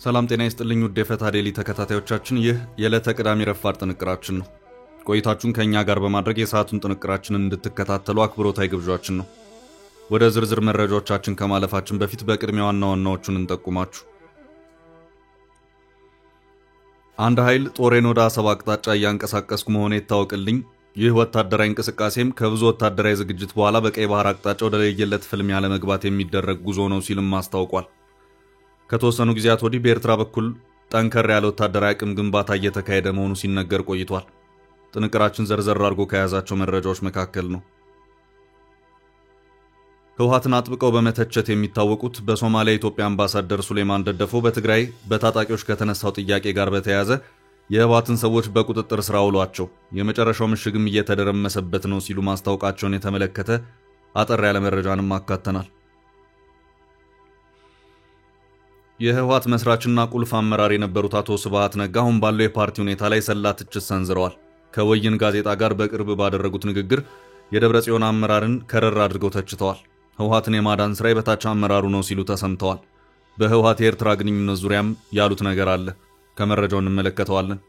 ሰላም ጤና ይስጥልኝ ውድ የፈታ ዴሊ ተከታታዮቻችን ይህ የዕለተ ቅዳሜ ረፋድ ጥንቅራችን ነው። ቆይታችሁን ከኛ ጋር በማድረግ የሰዓቱን ጥንቅራችንን እንድትከታተሉ አክብሮታዊ ግብዣችን ነው። ወደ ዝርዝር መረጃዎቻችን ከማለፋችን በፊት በቅድሚያ ዋና ዋናዎቹን እንጠቁማችሁ። አንድ ኃይል ጦሬን ወደ አሰብ አቅጣጫ እያንቀሳቀስኩ መሆኑ ይታወቅልኝ። ይህ ወታደራዊ እንቅስቃሴም ከብዙ ወታደራዊ ዝግጅት በኋላ በቀይ ባህር አቅጣጫ ወደ ለየለት ፍልሚያ ለመግባት የሚደረግ ጉዞ ነው ሲልም አስታውቋል። ከተወሰኑ ጊዜያት ወዲህ በኤርትራ በኩል ጠንከር ያለ ወታደራዊ አቅም ግንባታ እየተካሄደ መሆኑ ሲነገር ቆይቷል። ጥንቅራችን ዘርዘር አድርጎ ከያዛቸው መረጃዎች መካከል ነው። ህወሓትን አጥብቀው በመተቸት የሚታወቁት በሶማሊያ የኢትዮጵያ አምባሳደር ሱሌማን ደደፎ በትግራይ በታጣቂዎች ከተነሳው ጥያቄ ጋር በተያያዘ የህወሓትን ሰዎች በቁጥጥር ስር አውሏቸው የመጨረሻው ምሽግም እየተደረመሰበት ነው ሲሉ ማስታወቃቸውን የተመለከተ አጠር ያለ መረጃንም አካተናል። የህወሓት መስራችና ቁልፍ አመራር የነበሩት አቶ ስብሃት ነጋ አሁን ባለው የፓርቲ ሁኔታ ላይ ሰላ ትችት ሰንዝረዋል። ከወይን ጋዜጣ ጋር በቅርብ ባደረጉት ንግግር የደብረጽዮን አመራርን ከረር አድርገው ተችተዋል። ህወሓትን የማዳን ስራ የበታች አመራሩ ነው ሲሉ ተሰምተዋል። በህወሓት የኤርትራ ግንኙነት ዙሪያም ያሉት ነገር አለ። ከመረጃው እንመለከተዋለን።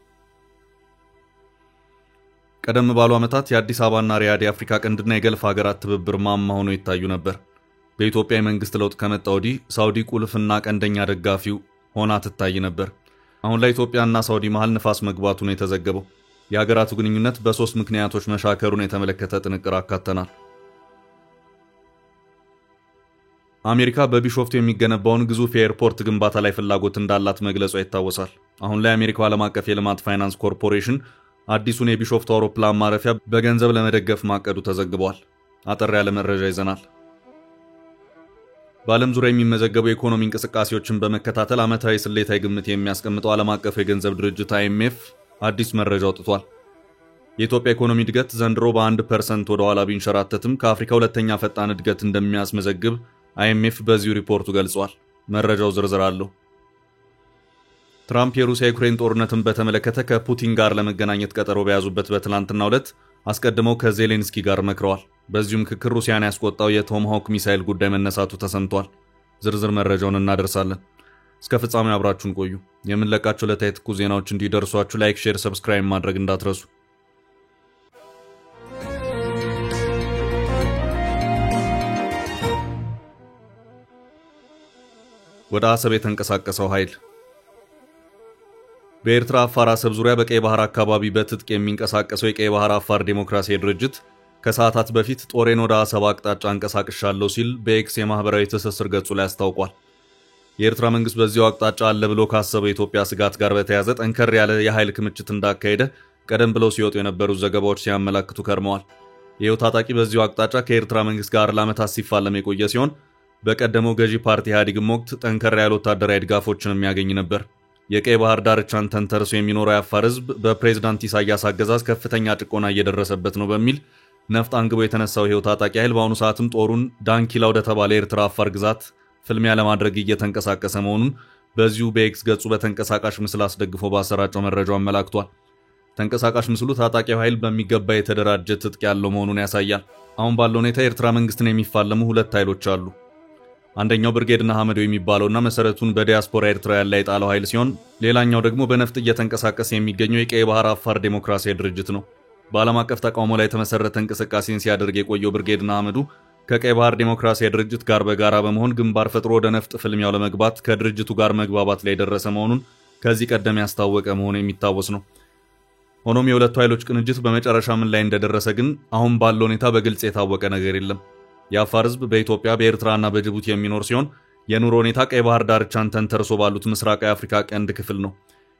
ቀደም ባሉ ዓመታት የአዲስ አበባና ሪያድ የአፍሪካ ቀንድና የገልፍ ሀገራት ትብብር ማማ ሆነው ይታዩ ነበር። በኢትዮጵያ የመንግስት ለውጥ ከመጣ ወዲህ ሳውዲ ቁልፍና ቀንደኛ ደጋፊው ሆና ትታይ ነበር። አሁን ላይ ኢትዮጵያና ሳውዲ መሃል ንፋስ መግባቱ ነው የተዘገበው። የሀገራቱ ግንኙነት በሶስት ምክንያቶች መሻከሩን የተመለከተ ጥንቅር አካተናል። አሜሪካ በቢሾፍቱ የሚገነባውን ግዙፍ የኤርፖርት ግንባታ ላይ ፍላጎት እንዳላት መግለጿ ይታወሳል። አሁን ላይ አሜሪካው ዓለም አቀፍ የልማት ፋይናንስ ኮርፖሬሽን አዲሱን የቢሾፍቱ አውሮፕላን ማረፊያ በገንዘብ ለመደገፍ ማቀዱ ተዘግቧል። አጠር ያለ መረጃ ይዘናል። በዓለም ዙሪያ የሚመዘገቡ የኢኮኖሚ እንቅስቃሴዎችን በመከታተል ዓመታዊ ስሌታዊ ግምት የሚያስቀምጠው ዓለም አቀፍ የገንዘብ ድርጅት IMF አዲስ መረጃ አውጥቷል። የኢትዮጵያ ኢኮኖሚ እድገት ዘንድሮ በ1% ወደ ኋላ ቢንሸራተትም ከአፍሪካ ሁለተኛ ፈጣን እድገት እንደሚያስመዘግብ IMF በዚሁ ሪፖርቱ ገልጿል። መረጃው ዝርዝር አለው። ትራምፕ የሩሲያ ዩክሬን ጦርነትን በተመለከተ ከፑቲን ጋር ለመገናኘት ቀጠሮ በያዙበት በትላንትናው ዕለት አስቀድመው ከዜሌንስኪ ጋር መክረዋል። በዚሁ ምክክር ሩሲያን ያስቆጣው የቶማሃውክ ሚሳኤል ጉዳይ መነሳቱ ተሰምቷል። ዝርዝር መረጃውን እናደርሳለን። እስከ ፍጻሜው አብራችሁን ቆዩ። የምንለቃቸው ዕለታዊ ትኩስ ዜናዎች እንዲደርሷችሁ ላይክ፣ ሼር፣ ሰብስክራይብ ማድረግ እንዳትረሱ። ወደ አሰብ የተንቀሳቀሰው ኃይል በኤርትራ አፋር አሰብ ዙሪያ በቀይ ባህር አካባቢ በትጥቅ የሚንቀሳቀሰው የቀይ ባህር አፋር ዲሞክራሲያዊ ድርጅት ከሰዓታት በፊት ጦሬን ወደ አሰብ አቅጣጫ አንቀሳቅሻለሁ ሲል በኤክስ የማህበራዊ ትስስር ገጹ ላይ አስታውቋል። የኤርትራ መንግስት በዚያው አቅጣጫ አለ ብሎ ካሰበው የኢትዮጵያ ስጋት ጋር በተያያዘ ጠንከር ያለ የኃይል ክምችት እንዳካሄደ ቀደም ብለው ሲወጡ የነበሩ ዘገባዎች ሲያመላክቱ ከርመዋል። ይኸው ታጣቂ በዚያው አቅጣጫ ከኤርትራ መንግስት ጋር ለዓመታት ሲፋለም የቆየ ሲሆን በቀደመው ገዢ ፓርቲ ኢህአዴግም ወቅት ጠንከር ያለ ወታደራዊ ድጋፎችን የሚያገኝ ነበር። የቀይ ባህር ዳርቻን ተንተርሶ የሚኖረው የአፋር ህዝብ በፕሬዝዳንት ኢሳያስ አገዛዝ ከፍተኛ ጭቆና እየደረሰበት ነው በሚል ነፍጥ አንግቦ የተነሳው ይኸው ታጣቂ ኃይል በአሁኑ ሰዓትም ጦሩን ዳንኪላ ወደ ተባለ የኤርትራ አፋር ግዛት ፍልሚያ ለማድረግ እየተንቀሳቀሰ መሆኑን በዚሁ በኤክስ ገጹ በተንቀሳቃሽ ምስል አስደግፎ ባሰራጨው መረጃው አመላክቷል። ተንቀሳቃሽ ምስሉ ታጣቂው ኃይል በሚገባ የተደራጀ ትጥቅ ያለው መሆኑን ያሳያል። አሁን ባለው ሁኔታ የኤርትራ መንግስትን የሚፋለሙ ሁለት ኃይሎች አሉ። አንደኛው ብርጌድና ሐመዶ የሚባለውና መሰረቱን በዲያስፖራ ኤርትራ ያለ የጣለው ኃይል ሲሆን ሌላኛው ደግሞ በነፍጥ እየተንቀሳቀሰ የሚገኘው የቀይ ባህር አፋር ዲሞክራሲያዊ ድርጅት ነው። በዓለም አቀፍ ተቃውሞ ላይ የተመሰረተ እንቅስቃሴን ሲያደርግ የቆየው ብርጌድና ሐመዱ ከቀይ ባህር ዲሞክራሲያዊ ድርጅት ጋር በጋራ በመሆን ግንባር ፈጥሮ ወደ ነፍጥ ፍልሚያው ለመግባት ከድርጅቱ ጋር መግባባት ላይ የደረሰ መሆኑን ከዚህ ቀደም ያስታወቀ መሆኑ የሚታወስ ነው። ሆኖም የሁለቱ ኃይሎች ቅንጅት በመጨረሻ ምን ላይ እንደደረሰ ግን አሁን ባለው ሁኔታ በግልጽ የታወቀ ነገር የለም። የአፋር ህዝብ በኢትዮጵያ በኤርትራና በጅቡቲ የሚኖር ሲሆን የኑሮ ሁኔታ ቀይ ባህር ዳርቻን ተንተርሶ ባሉት ምስራቃዊ አፍሪካ ቀንድ ክፍል ነው።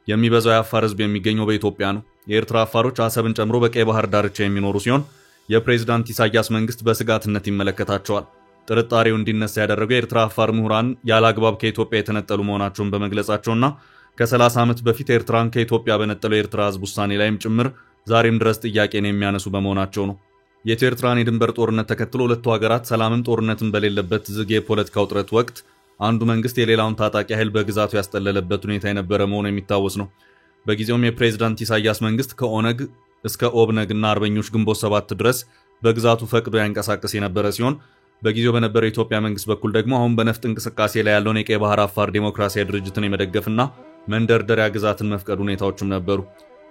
የሚበዛው የአፋር ህዝብ የሚገኘው በኢትዮጵያ ነው። የኤርትራ አፋሮች አሰብን ጨምሮ በቀይ ባህር ዳርቻ የሚኖሩ ሲሆን የፕሬዝዳንት ኢሳያስ መንግስት በስጋትነት ይመለከታቸዋል። ጥርጣሬው እንዲነሳ ያደረገው የኤርትራ አፋር ምሁራን ያላግባብ ከኢትዮጵያ የተነጠሉ መሆናቸውን በመግለጻቸውና ከ30 ዓመት በፊት ኤርትራን ከኢትዮጵያ በነጠለው የኤርትራ ህዝብ ውሳኔ ላይም ጭምር ዛሬም ድረስ ጥያቄን የሚያነሱ በመሆናቸው ነው። የኢትዮ ኤርትራን የድንበር ጦርነት ተከትሎ ሁለቱ ሀገራት ሰላምን ጦርነትን በሌለበት ዝግ የፖለቲካ ውጥረት ወቅት አንዱ መንግስት የሌላውን ታጣቂ ኃይል በግዛቱ ያስጠለለበት ሁኔታ የነበረ መሆኑ የሚታወስ ነው። በጊዜውም የፕሬዝዳንት ኢሳያስ መንግስት ከኦነግ እስከ ኦብነግና አርበኞች ግንቦት 7 ድረስ በግዛቱ ፈቅዶ ያንቀሳቀስ የነበረ ሲሆን በጊዜው በነበረው የኢትዮጵያ መንግስት በኩል ደግሞ አሁን በነፍጥ እንቅስቃሴ ላይ ያለውን የቀይ ባህር አፋር ዲሞክራሲያዊ ድርጅትን የመደገፍና መንደርደሪያ ግዛትን መፍቀድ ሁኔታዎችም ነበሩ።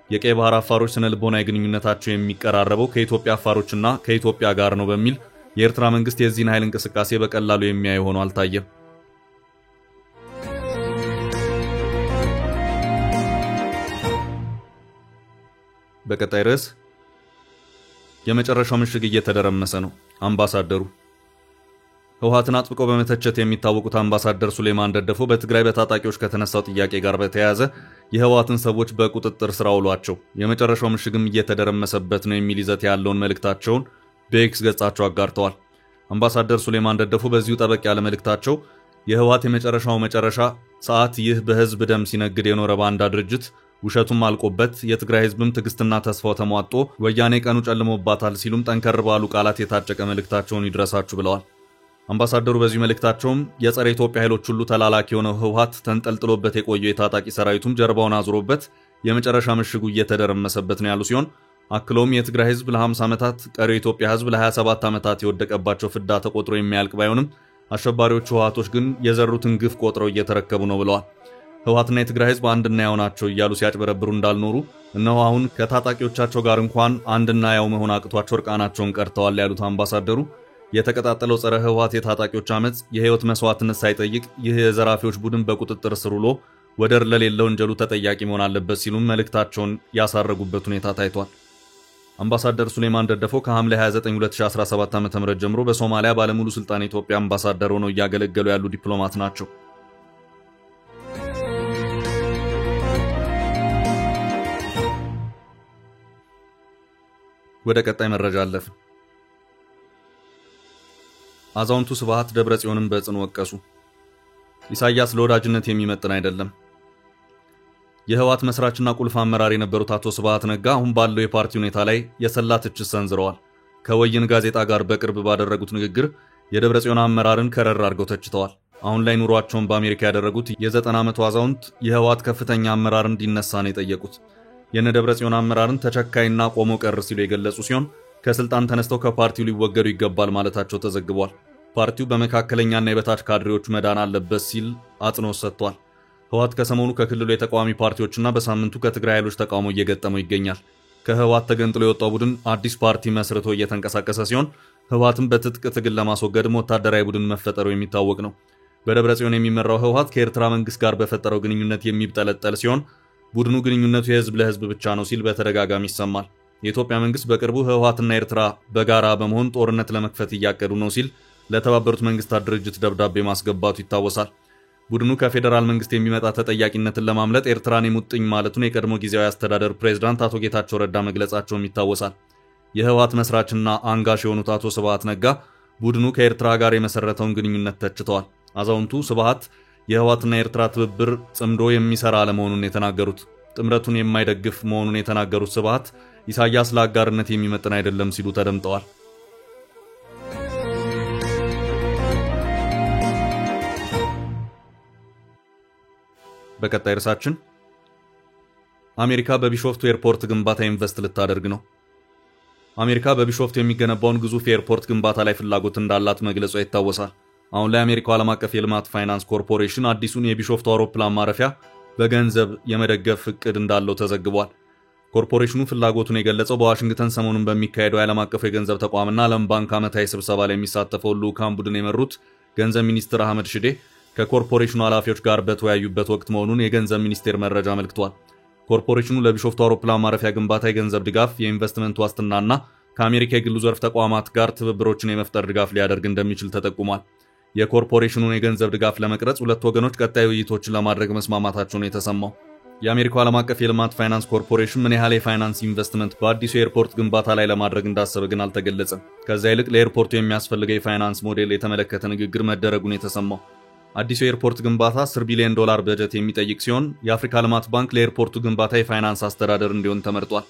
የቀይ ባህር አፋሮች ስነ ልቦናዊ ግንኙነታቸው የሚቀራረበው ከኢትዮጵያ አፋሮችና ከኢትዮጵያ ጋር ነው በሚል የኤርትራ መንግስት የዚህን ኃይል እንቅስቃሴ በቀላሉ የሚያይ ሆኖ አልታየም። በቀጣይ ርዕስ የመጨረሻው ምሽግ እየተደረመሰ ነው። አምባሳደሩ ህወሓትን አጥብቀው በመተቸት የሚታወቁት አምባሳደር ሱሌማን ደደፎ በትግራይ በታጣቂዎች ከተነሳው ጥያቄ ጋር በተያያዘ የህወሓትን ሰዎች በቁጥጥር ስር አውሏቸው የመጨረሻው ምሽግም እየተደረመሰበት ነው የሚል ይዘት ያለውን መልእክታቸውን በኤክስ ገጻቸው አጋርተዋል። አምባሳደር ሱሌማን ደደፎ በዚሁ ጠበቅ ያለ መልእክታቸው የህወሓት የመጨረሻው መጨረሻ ሰዓት ይህ በህዝብ ደም ሲነግድ የኖረ ባንዳ ድርጅት ውሸቱም አልቆበት የትግራይ ህዝብም ትግስትና ተስፋው ተሟጦ ወያኔ ቀኑ ጨልሞባታል ሲሉም ጠንከር ባሉ ቃላት የታጨቀ መልእክታቸውን ይድረሳችሁ ብለዋል። አምባሳደሩ በዚህ መልእክታቸውም የጸረ ኢትዮጵያ ኃይሎች ሁሉ ተላላኪ የሆነው ህወሓት ተንጠልጥሎበት የቆየው የታጣቂ ሰራዊቱም ጀርባውን አዙሮበት የመጨረሻ ምሽጉ እየተደረመሰበት ነው ያሉ ሲሆን አክለውም የትግራይ ህዝብ ለ50 ዓመታት ቀሪው የኢትዮጵያ ህዝብ ለ27 ዓመታት የወደቀባቸው ፍዳ ተቆጥሮ የሚያልቅ ባይሆንም አሸባሪዎቹ ህወሓቶች ግን የዘሩትን ግፍ ቆጥረው እየተረከቡ ነው ብለዋል። ህወሓትና የትግራይ ህዝብ አንድና ያው ናቸው እያሉ ሲያጭበረብሩ እንዳልኖሩ እነሆ አሁን ከታጣቂዎቻቸው ጋር እንኳን አንድና ያው መሆን አቅቷቸው እርቃናቸውን ቀርተዋል ያሉት አምባሳደሩ የተቀጣጠለው ጸረ ህወሓት የታጣቂዎች አመጽ የህይወት መስዋዕትነት ሳይጠይቅ ይህ የዘራፊዎች ቡድን በቁጥጥር ስር ውሎ ወደር ለሌለው ወንጀሉ ተጠያቂ መሆን አለበት ሲሉም መልእክታቸውን ያሳረጉበት ሁኔታ ታይቷል። አምባሳደር ሱሌማን ደደፎ ከሐምሌ 29 2017 ዓ.ም ጀምሮ በሶማሊያ ባለሙሉ ስልጣን የኢትዮጵያ አምባሳደር ሆነው እያገለገሉ ያሉ ዲፕሎማት ናቸው። ወደ ቀጣይ መረጃ አለፍን። አዛውንቱ ስብሃት ደብረጽዮንን በጽኑ ወቀሱ። ኢሳያስ ለወዳጅነት የሚመጥን አይደለም። የህወሓት መስራችና ቁልፍ አመራር የነበሩት አቶ ስብሃት ነጋ አሁን ባለው የፓርቲ ሁኔታ ላይ የሰላ ትችት ሰንዝረዋል። ከወይን ጋዜጣ ጋር በቅርብ ባደረጉት ንግግር የደብረጽዮን አመራርን ከረር አድርገው ተችተዋል። አሁን ላይ ኑሯቸውን በአሜሪካ ያደረጉት የ90 ዓመቱ አዛውንት የህወሓት ከፍተኛ አመራር እንዲነሳ ነው የጠየቁት። የነ ደብረጽዮን አመራርን ተቸካይና ቆሞ ቀር ሲሉ የገለጹ ሲሆን ከስልጣን ተነስተው ከፓርቲው ሊወገዱ ይገባል ማለታቸው ተዘግቧል። ፓርቲው በመካከለኛና የበታች ካድሬዎች መዳን አለበት ሲል አጽንኦት ሰጥቷል። ህወሓት ከሰሞኑ ከክልሉ የተቃዋሚ ፓርቲዎችና በሳምንቱ ከትግራይ ኃይሎች ተቃውሞ እየገጠመው ይገኛል። ከህወሓት ተገንጥሎ የወጣው ቡድን አዲስ ፓርቲ መስርቶ እየተንቀሳቀሰ ሲሆን ህወሓትን በትጥቅ ትግል ለማስወገድም ወታደራዊ ቡድን መፈጠሩ የሚታወቅ ነው። በደብረጽዮን የሚመራው ህወሓት ከኤርትራ መንግስት ጋር በፈጠረው ግንኙነት የሚብጠለጠል ሲሆን ቡድኑ ግንኙነቱ የህዝብ ለህዝብ ብቻ ነው ሲል በተደጋጋሚ ይሰማል። የኢትዮጵያ መንግስት በቅርቡ ህወሓትና ኤርትራ በጋራ በመሆን ጦርነት ለመክፈት እያቀዱ ነው ሲል ለተባበሩት መንግስታት ድርጅት ደብዳቤ ማስገባቱ ይታወሳል። ቡድኑ ከፌደራል መንግስት የሚመጣ ተጠያቂነትን ለማምለጥ ኤርትራን የሙጥኝ ማለቱን የቀድሞ ጊዜያዊ አስተዳደር ፕሬዝዳንት አቶ ጌታቸው ረዳ መግለጻቸውም ይታወሳል። የህወሓት መስራችና አንጋሽ የሆኑት አቶ ስብሃት ነጋ ቡድኑ ከኤርትራ ጋር የመሰረተውን ግንኙነት ተችተዋል። አዛውንቱ ስብሃት የህወሓትና የኤርትራ ትብብር ጽምዶ የሚሰራ አለመሆኑን የተናገሩት ጥምረቱን የማይደግፍ መሆኑን የተናገሩት ስብሃት ኢሳያስ ለአጋርነት የሚመጥን አይደለም ሲሉ ተደምጠዋል። በቀጣይ ርዕሳችን አሜሪካ በቢሾፍቱ ኤርፖርት ግንባታ ኢንቨስት ልታደርግ ነው። አሜሪካ በቢሾፍቱ የሚገነባውን ግዙፍ የኤርፖርት ግንባታ ላይ ፍላጎት እንዳላት መግለጿ ይታወሳል። አሁን ላይ አሜሪካው ዓለም አቀፍ የልማት ፋይናንስ ኮርፖሬሽን አዲሱን የቢሾፍቱ አውሮፕላን ማረፊያ በገንዘብ የመደገፍ እቅድ እንዳለው ተዘግቧል። ኮርፖሬሽኑ ፍላጎቱን የገለጸው በዋሽንግተን ሰሞኑን በሚካሄደው የዓለም አቀፍ የገንዘብ ተቋምና ዓለም ባንክ ዓመታዊ ስብሰባ ላይ የሚሳተፈው ልዑካን ቡድን የመሩት ገንዘብ ሚኒስትር አህመድ ሽዴ ከኮርፖሬሽኑ ኃላፊዎች ጋር በተወያዩበት ወቅት መሆኑን የገንዘብ ሚኒስቴር መረጃ አመልክቷል። ኮርፖሬሽኑ ለቢሾፍቱ አውሮፕላን ማረፊያ ግንባታ የገንዘብ ድጋፍ፣ የኢንቨስትመንት ዋስትናና ከአሜሪካ የግሉ ዘርፍ ተቋማት ጋር ትብብሮችን የመፍጠር ድጋፍ ሊያደርግ እንደሚችል ተጠቁሟል። የኮርፖሬሽኑን የገንዘብ ድጋፍ ለመቅረጽ ሁለት ወገኖች ቀጣይ ውይይቶችን ለማድረግ መስማማታቸውን የተሰማው የአሜሪካው ዓለም አቀፍ የልማት ፋይናንስ ኮርፖሬሽን ምን ያህል የፋይናንስ ኢንቨስትመንት በአዲሱ የኤርፖርት ግንባታ ላይ ለማድረግ እንዳሰበ ግን አልተገለጸም። ከዚያ ይልቅ ለኤርፖርቱ የሚያስፈልገው የፋይናንስ ሞዴል የተመለከተ ንግግር መደረጉን የተሰማው አዲሱ የኤርፖርት ግንባታ $10 ቢሊዮን በጀት የሚጠይቅ ሲሆን የአፍሪካ ልማት ባንክ ለኤርፖርቱ ግንባታ የፋይናንስ አስተዳደር እንዲሆን ተመርጧል።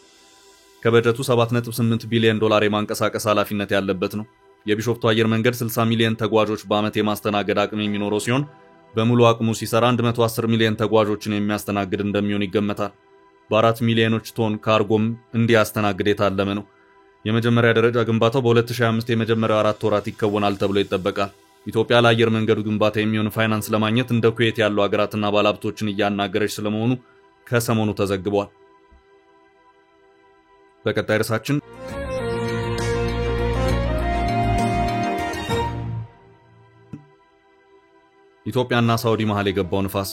ከበጀቱ $7.8 ቢሊዮን የማንቀሳቀስ ኃላፊነት ያለበት ነው። የቢሾፍቱ አየር መንገድ 60 ሚሊዮን ተጓዦች በዓመት የማስተናገድ አቅም የሚኖረው ሲሆን በሙሉ አቅሙ ሲሰራ 110 ሚሊዮን ተጓዦችን የሚያስተናግድ እንደሚሆን ይገመታል። በ4 ሚሊዮኖች ቶን ካርጎም እንዲያስተናግድ የታለመ ነው። የመጀመሪያ ደረጃ ግንባታው በ2025 የመጀመሪያው 4 ወራት ይከወናል ተብሎ ይጠበቃል። ኢትዮጵያ ለአየር መንገዱ ግንባታ የሚሆን ፋይናንስ ለማግኘት እንደ ኩዌት ያሉ ሀገራትና ባለሀብቶችን እያናገረች ስለመሆኑ ከሰሞኑ ተዘግቧል። በቀጣይ ርዕሳችን ኢትዮጵያና ሳውዲ መሃል የገባው ንፋስ።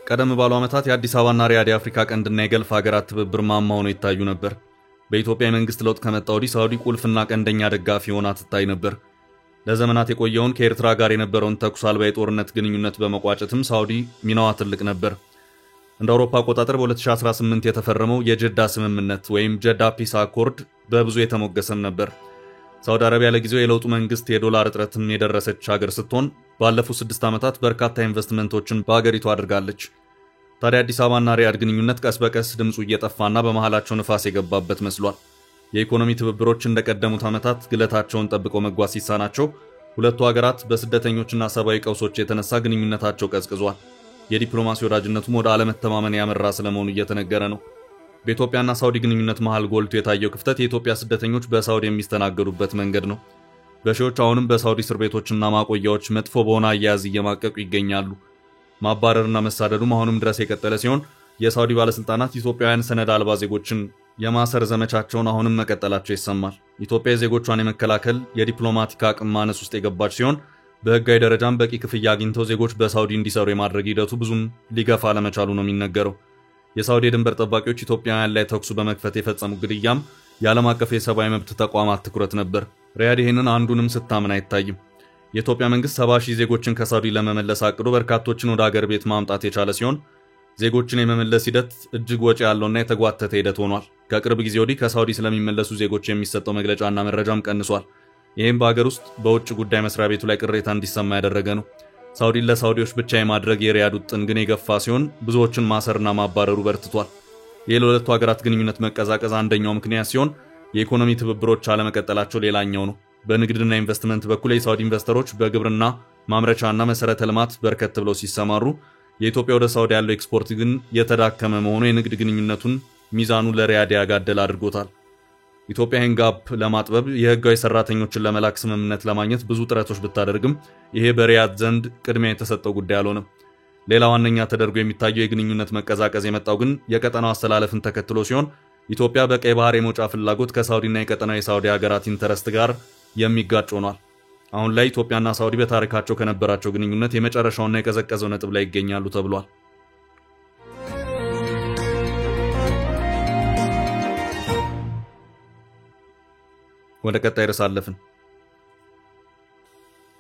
ቀደም ባሉ ዓመታት የአዲስ አበባና ሪያድ የአፍሪካ ቀንድና የገልፍ ሀገራት ትብብር ማማ ሆነው ይታዩ ነበር። በኢትዮጵያ የመንግስት ለውጥ ከመጣ ወዲህ ሳውዲ ቁልፍና ቀንደኛ ደጋፊ ሆና ትታይ ነበር። ለዘመናት የቆየውን ከኤርትራ ጋር የነበረውን ተኩስ አልባ የጦርነት ግንኙነት በመቋጨትም ሳውዲ ሚናዋ ትልቅ ነበር። እንደ አውሮፓ አቆጣጠር በ2018 የተፈረመው የጀዳ ስምምነት ወይም ጀዳ ፒስ አኮርድ በብዙ የተሞገሰም ነበር። ሳውዲ አረቢያ ለጊዜው የለውጡ መንግስት የዶላር እጥረትም የደረሰች ሀገር ስትሆን ባለፉት 6 ዓመታት በርካታ ኢንቨስትመንቶችን በአገሪቱ አድርጋለች። ታዲያ አዲስ አበባና ሪያድ ግንኙነት ቀስ በቀስ ድምፁ እየጠፋና በመሃላቸው ንፋስ የገባበት መስሏል። የኢኮኖሚ ትብብሮች እንደቀደሙት ዓመታት ግለታቸውን ጠብቀው መጓዝ ሲሳናቸው ሁለቱ ሀገራት በስደተኞችና ሰብአዊ ቀውሶች የተነሳ ግንኙነታቸው ቀዝቅዟል። የዲፕሎማሲ ወዳጅነቱም ወደ አለመተማመን ያመራ ስለመሆኑ እየተነገረ ነው። በኢትዮጵያና ሳውዲ ግንኙነት መሃል ጎልቶ የታየው ክፍተት የኢትዮጵያ ስደተኞች በሳውዲ የሚስተናገዱበት መንገድ ነው። በሺዎች አሁንም በሳውዲ እስር ቤቶችና ማቆያዎች መጥፎ በሆነ አያያዝ እየማቀቁ ይገኛሉ። ማባረርና መሳደዱም አሁንም ድረስ የቀጠለ ሲሆን የሳውዲ ባለስልጣናት ኢትዮጵያውያን ሰነድ አልባ ዜጎችን የማሰር ዘመቻቸውን አሁንም መቀጠላቸው ይሰማል። ኢትዮጵያ ዜጎቿን የመከላከል የዲፕሎማቲክ አቅም ማነስ ውስጥ የገባች ሲሆን በህጋዊ ደረጃም በቂ ክፍያ አግኝተው ዜጎች በሳውዲ እንዲሰሩ የማድረግ ሂደቱ ብዙም ሊገፋ ለመቻሉ ነው የሚነገረው። የሳውዲ የድንበር ጠባቂዎች ኢትዮጵያውያን ላይ ተኩሱ በመክፈት የፈጸሙ ግድያም የዓለም አቀፍ የሰብአዊ መብት ተቋማት ትኩረት ነበር። ሪያድ ይህንን አንዱንም ስታምን አይታይም። የኢትዮጵያ መንግስት 70,000 ዜጎችን ከሳውዲ ለመመለስ አቅዶ በርካቶችን ወደ ሀገር ቤት ማምጣት የቻለ ሲሆን ዜጎችን የመመለስ ሂደት እጅግ ወጪ ያለውና የተጓተተ ሂደት ሆኗል። ከቅርብ ጊዜ ወዲህ ከሳውዲ ስለሚመለሱ ዜጎች የሚሰጠው መግለጫና መረጃም ቀንሷል። ይህም በሀገር ውስጥ በውጭ ጉዳይ መስሪያ ቤቱ ላይ ቅሬታ እንዲሰማ ያደረገ ነው። ሳውዲን ለሳውዲዎች ብቻ የማድረግ የሪያድ ውጥን ግን የገፋ ሲሆን ብዙዎችን ማሰርና ማባረሩ በርትቷል። ይህ ለሁለቱ ሀገራት ግንኙነት መቀዛቀዝ አንደኛው ምክንያት ሲሆን የኢኮኖሚ ትብብሮች አለመቀጠላቸው ሌላኛው ነው። በንግድና ኢንቨስትመንት በኩል የሳውዲ ኢንቨስተሮች በግብርና ማምረቻና መሰረተ ልማት በርከት ብለው ሲሰማሩ የኢትዮጵያ ወደ ሳውዲ ያለው ኤክስፖርት ግን የተዳከመ መሆኑ የንግድ ግንኙነቱን ሚዛኑ ለሪያድ ያጋደለ አድርጎታል። ኢትዮጵያ ይህን ጋፕ ለማጥበብ የህጋዊ ሰራተኞችን ለመላክ ስምምነት ለማግኘት ብዙ ጥረቶች ብታደርግም ይሄ በሪያድ ዘንድ ቅድሚያ የተሰጠው ጉዳይ አልሆነም። ሌላ ዋነኛ ተደርጎ የሚታየው የግንኙነት መቀዛቀዝ የመጣው ግን የቀጠናው አስተላለፍን ተከትሎ ሲሆን ኢትዮጵያ በቀይ ባህር የመውጫ ፍላጎት ከሳውዲና የቀጠናው የሳውዲ ሀገራት ኢንተረስት ጋር የሚጋጭ ሆኗል። አሁን ላይ ኢትዮጵያና ሳውዲ በታሪካቸው ከነበራቸው ግንኙነት የመጨረሻውና የቀዘቀዘው ነጥብ ላይ ይገኛሉ ተብሏል። ወደ ቀጣይ ርዕስ አለፍን።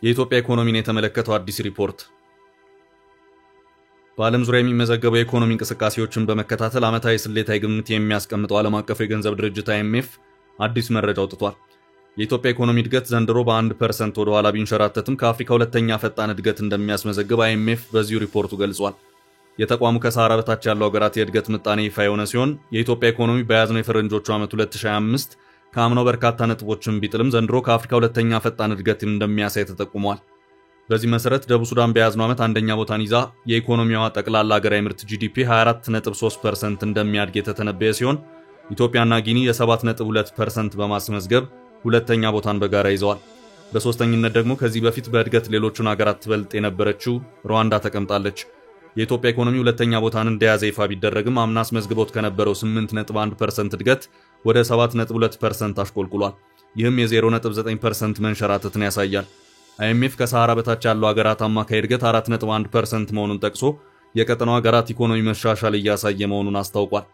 የኢትዮጵያ ኢኮኖሚን የተመለከተው አዲስ ሪፖርት። በዓለም ዙሪያ የሚመዘገበው የኢኮኖሚ እንቅስቃሴዎችን በመከታተል ዓመታዊ ስሌታዊ ግምት የሚያስቀምጠው ዓለም አቀፉ የገንዘብ ድርጅት IMF አዲስ መረጃ አውጥቷል። የኢትዮጵያ ኢኮኖሚ እድገት ዘንድሮ በ1% ወደ ኋላ ቢንሸራተትም ከአፍሪካ ሁለተኛ ፈጣን እድገት እንደሚያስመዘግብ IMF በዚሁ ሪፖርቱ ገልጿል። የተቋሙ ከሰሃራ በታች ያሉ ሀገራት የእድገት ምጣኔ ይፋ የሆነ ሲሆን የኢትዮጵያ ኢኮኖሚ በያዝነው የፈረንጆቹ ዓመት 2025 ከአምናው በርካታ ነጥቦችን ቢጥልም ዘንድሮ ከአፍሪካ ሁለተኛ ፈጣን እድገት እንደሚያሳይ ተጠቁሟል። በዚህ መሰረት ደቡብ ሱዳን በያዝነው ዓመት አንደኛ ቦታን ይዛ የኢኮኖሚዋ ጠቅላላ ሀገራዊ ምርት GDP 24.3% እንደሚያድግ የተተነበየ ሲሆን ኢትዮጵያና ጊኒ የ7.2% በማስመዝገብ ሁለተኛ ቦታን በጋራ ይዘዋል። በሶስተኝነት ደግሞ ከዚህ በፊት በእድገት ሌሎቹን ሀገራት ትበልጥ የነበረችው ሩዋንዳ ተቀምጣለች። የኢትዮጵያ ኢኮኖሚ ሁለተኛ ቦታን እንደያዘ ይፋ ቢደረግም አምና አስመዝግቦት ከነበረው 8.1% እድገት ወደ 7.2% አሽቆልቁሏል። ይህም የ0.9% መንሸራተትን ያሳያል። IMF ከሰሃራ በታች ያሉ ሀገራት አማካይ እድገት 4.1% መሆኑን ጠቅሶ የቀጠናው ሀገራት ኢኮኖሚ መሻሻል እያሳየ መሆኑን አስታውቋል።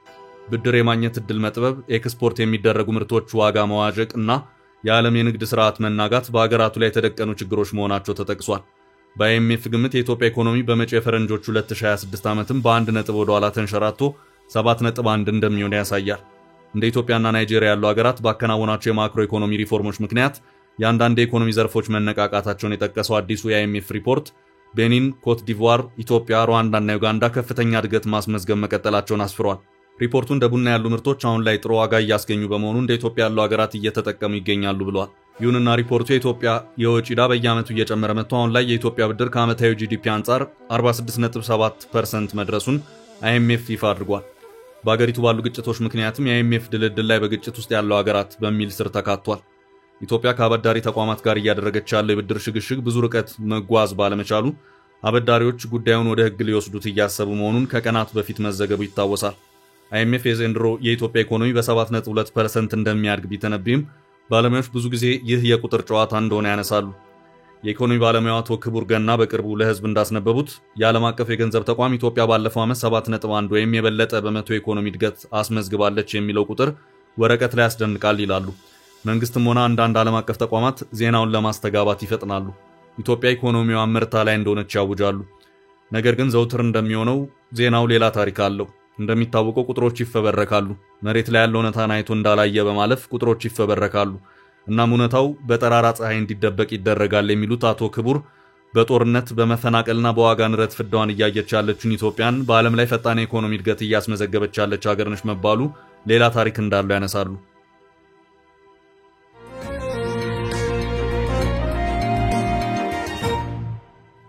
ብድር የማግኘት እድል መጥበብ፣ ኤክስፖርት የሚደረጉ ምርቶች ዋጋ መዋዠቅ እና የዓለም የንግድ ስርዓት መናጋት በሀገራቱ ላይ የተደቀኑ ችግሮች መሆናቸው ተጠቅሷል። በIMF ግምት የኢትዮጵያ ኢኮኖሚ በመጪው የፈረንጆቹ 2026 ዓመትም በአንድ ነጥብ ወደ ኋላ ተንሸራቶ 7.1 እንደሚሆን ያሳያል። እንደ ኢትዮጵያና ናይጄሪያ ያሉ ሀገራት ባከናወናቸው የማክሮ ኢኮኖሚ ሪፎርሞች ምክንያት የአንዳንድ የኢኮኖሚ ዘርፎች መነቃቃታቸውን የጠቀሰው አዲሱ የIMF ሪፖርት ቤኒን፣ ኮት ዲቯር፣ ኢትዮጵያ፣ ሩዋንዳና ዩጋንዳ ከፍተኛ እድገት ማስመዝገብ መቀጠላቸውን አስፍሯል። ሪፖርቱ እንደ ቡና ያሉ ምርቶች አሁን ላይ ጥሩ ዋጋ እያስገኙ በመሆኑ እንደ ኢትዮጵያ ያሉ ሀገራት እየተጠቀሙ ይገኛሉ ብሏል። ይሁንና ሪፖርቱ የኢትዮጵያ የወጪ ዕዳ በየዓመቱ እየጨመረ መጥቶ አሁን ላይ የኢትዮጵያ ብድር ከዓመታዊ ጂዲፒ አንጻር 46.7% መድረሱን IMF ይፋ አድርጓል። በአገሪቱ ባሉ ግጭቶች ምክንያትም የIMF ድልድል ላይ በግጭት ውስጥ ያለው ሀገራት በሚል ስር ተካቷል። ኢትዮጵያ ከአበዳሪ ተቋማት ጋር እያደረገች ያለው የብድር ሽግሽግ ብዙ ርቀት መጓዝ ባለመቻሉ አበዳሪዎች ጉዳዩን ወደ ሕግ ሊወስዱት እያሰቡ መሆኑን ከቀናት በፊት መዘገቡ ይታወሳል። IMF የዘንድሮ የኢትዮጵያ ኢኮኖሚ በ7.2% እንደሚያድግ ቢተነብይም ባለሙያዎች ብዙ ጊዜ ይህ የቁጥር ጨዋታ እንደሆነ ያነሳሉ። የኢኮኖሚ ባለሙያው አቶ ክቡር ገና በቅርቡ ለሕዝብ እንዳስነበቡት የዓለም አቀፍ የገንዘብ ተቋም ኢትዮጵያ ባለፈው ዓመት 7.1 ወይም የበለጠ በመቶ ኢኮኖሚ እድገት አስመዝግባለች የሚለው ቁጥር ወረቀት ላይ ያስደንቃል ይላሉ። መንግስትም ሆነ አንዳንድ ዓለም አቀፍ ተቋማት ዜናውን ለማስተጋባት ይፈጥናሉ። ኢትዮጵያ ኢኮኖሚዋ ምርታ ላይ እንደሆነች ያውጃሉ። ነገር ግን ዘውትር እንደሚሆነው ዜናው ሌላ ታሪክ አለው። እንደሚታወቀው ቁጥሮች ይፈበረካሉ። መሬት ላይ ያለው እውነታን አይቶ እንዳላየ በማለፍ ቁጥሮች ይፈበረካሉ። እናም እውነታው በጠራራ ፀሐይ እንዲደበቅ ይደረጋል የሚሉት አቶ ክቡር በጦርነት በመፈናቀልና በዋጋ ንረት ፍዳዋን እያየች ያለችውን ኢትዮጵያን በዓለም ላይ ፈጣን የኢኮኖሚ እድገት እያስመዘገበች ያለች ሀገር ነች መባሉ ሌላ ታሪክ እንዳለው ያነሳሉ።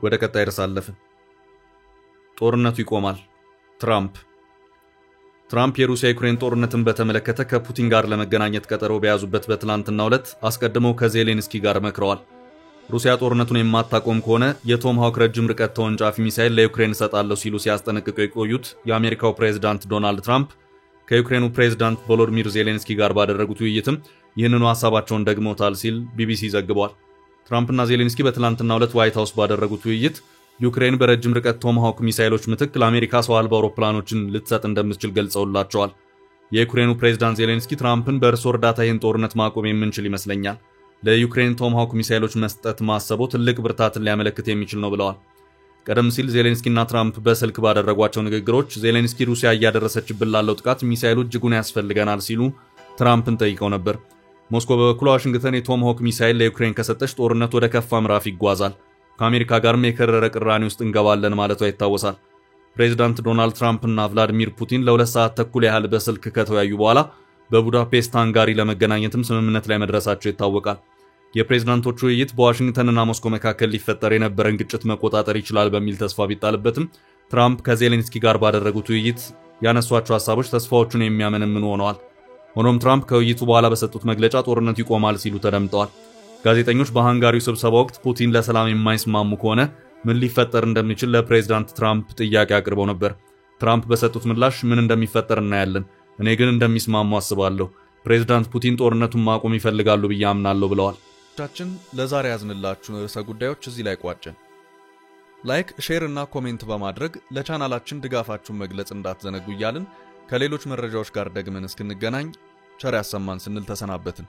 ወደ ቀጣይ ርዕስ አለፍን። ጦርነቱ ይቆማል። ትራምፕ የሩሲያ ዩክሬን ጦርነትን በተመለከተ ከፑቲን ጋር ለመገናኘት ቀጠሮ በያዙበት በትላንትናው ዕለት አስቀድመው ከዜሌንስኪ ጋር መክረዋል። ሩሲያ ጦርነቱን የማታቆም ከሆነ የቶማሃውክ ረጅም ርቀት ተወንጫፊ ሚሳኤል ለዩክሬን እሰጣለሁ ሲሉ ሲያስጠነቅቁ የቆዩት የአሜሪካው ፕሬዝዳንት ዶናልድ ትራምፕ ከዩክሬኑ ፕሬዝዳንት ቮሎዲሚር ዜሌንስኪ ጋር ባደረጉት ውይይትም ይህንኑ ሐሳባቸውን ደግመውታል ሲል ቢቢሲ ዘግቧል። ትራምፕና ዜሌንስኪ በትላንትናው ዕለት ዋይት ሃውስ ባደረጉት ውይይት ዩክሬን በረጅም ርቀት ቶማሃውክ ሚሳኤሎች ምትክ ለአሜሪካ ሰው አልባ አውሮፕላኖችን ልትሰጥ እንደምትችል ገልጸውላቸዋል። የዩክሬኑ ፕሬዝዳንት ዜሌንስኪ ትራምፕን በእርሶ እርዳታ ይህን ጦርነት ማቆም የምንችል ይመስለኛል፣ ለዩክሬን ቶማሃውክ ሚሳኤሎች መስጠት ማሰቦ ትልቅ ብርታትን ሊያመለክት የሚችል ነው ብለዋል። ቀደም ሲል ዜሌንስኪና ትራምፕ በስልክ ባደረጓቸው ንግግሮች ዜሌንስኪ ሩሲያ እያደረሰችብን ላለው ጥቃት ሚሳኤሉ እጅጉን ያስፈልገናል ሲሉ ትራምፕን ጠይቀው ነበር። ሞስኮ በበኩሏ ዋሽንግተን የቶማሃውክ ሚሳኤል ለዩክሬን ከሰጠች ጦርነት ወደ ከፋ ምዕራፍ ይጓዛል፣ ከአሜሪካ ጋርም የከረረ ቅራኔ ውስጥ እንገባለን ማለቷ ይታወሳል። ፕሬዝዳንት ዶናልድ ትራምፕ እና ቭላዲሚር ፑቲን ለ2 ሰዓት ተኩል ያህል በስልክ ከተወያዩ በኋላ በቡዳፔስት ሃንጋሪ ለመገናኘትም ስምምነት ላይ መድረሳቸው ይታወቃል። የፕሬዝዳንቶቹ ውይይት በዋሽንግተንና ሞስኮ መካከል ሊፈጠር የነበረን ግጭት መቆጣጠር ይችላል በሚል ተስፋ ቢጣልበትም ትራምፕ ከዜሌንስኪ ጋር ባደረጉት ውይይት ያነሷቸው ሐሳቦች ተስፋዎቹን የሚያመነምኑ ሆነዋል። ሆኖም ትራምፕ ከውይይቱ በኋላ በሰጡት መግለጫ ጦርነቱ ይቆማል ሲሉ ተደምጠዋል። ጋዜጠኞች በሃንጋሪው ስብሰባ ወቅት ፑቲን ለሰላም የማይስማሙ ከሆነ ምን ሊፈጠር እንደሚችል ለፕሬዝዳንት ትራምፕ ጥያቄ አቅርበው ነበር። ትራምፕ በሰጡት ምላሽ ምን እንደሚፈጠር እናያለን፣ እኔ ግን እንደሚስማሙ አስባለሁ፣ ፕሬዝዳንት ፑቲን ጦርነቱን ማቆም ይፈልጋሉ ብዬ አምናለሁ ብለዋል። ቻችን ለዛሬ ያዝንላችሁን ርዕሰ ጉዳዮች እዚህ ላይ ቋጨን። ላይክ፣ ሼር እና ኮሜንት በማድረግ ለቻናላችን ድጋፋችሁን መግለጽ እንዳትዘነጉ እያልን ከሌሎች መረጃዎች ጋር ደግመን እስክንገናኝ ቸር ያሰማን ስንል ተሰናበትን።